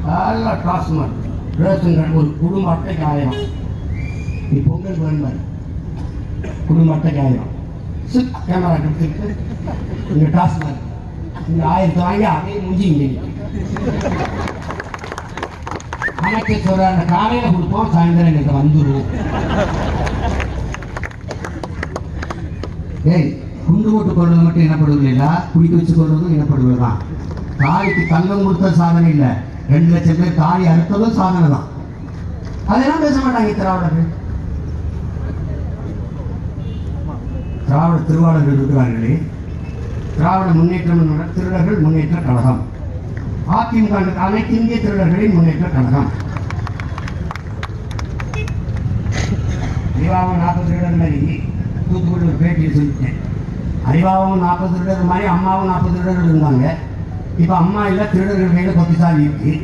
நல்லா TASMAC ration card ஒரு குடும்ப அட்டைக்கு 1000. நீ பொங்கல் வருமாறு குடும்ப அட்டைக்கு 1000. சிக் கேமரா கொடுத்துட்டு இங்கே டாஸ்மாக் இந்த 1000 வாங்கி அதே முடிஞ்சு இங்கே அமைச்சர் சொல்றாங்க, காலையில் கொடுப்போம் சாயந்தரம் எங்களுக்கு வந்துடும். ஏய், குண்டு போட்டு கொள்வது மட்டும் இனப்படுவது இல்லை, குடிக்க வச்சு கொள்வதும் இனப்படுவது தான். தாலிக்கு தங்கம் கொடுத்த சாதனை இல்லை, 2 லட்சம் பேர் தாலி அறுத்ததும் சாதனை தான். அதெல்லாம் பேச மாட்டாங்க திராவிடர்கள். திராவிட திருவாளர்கள் இருக்கிறார்களே, திராவிட முன்னேற்றம் திருடர்கள் முன்னேற்ற கழகம், அதிமுக அனைத்து இந்திய திருடர்களின் முன்னேற்ற கழகம். அறிவாவும் 40 திருடர் மாதிரி தூத்துக்குடி ஒரு பேட்டியில் சொல்லிட்டேன். அறிவாவும் 40 திருடர் மாதிரி அம்மாவும் 40 திருடர்கள் இருந்தாங்க. இப்போ அம்மா இல்லை, திருடர்கள் கையில் 10 சாலி இருக்கு.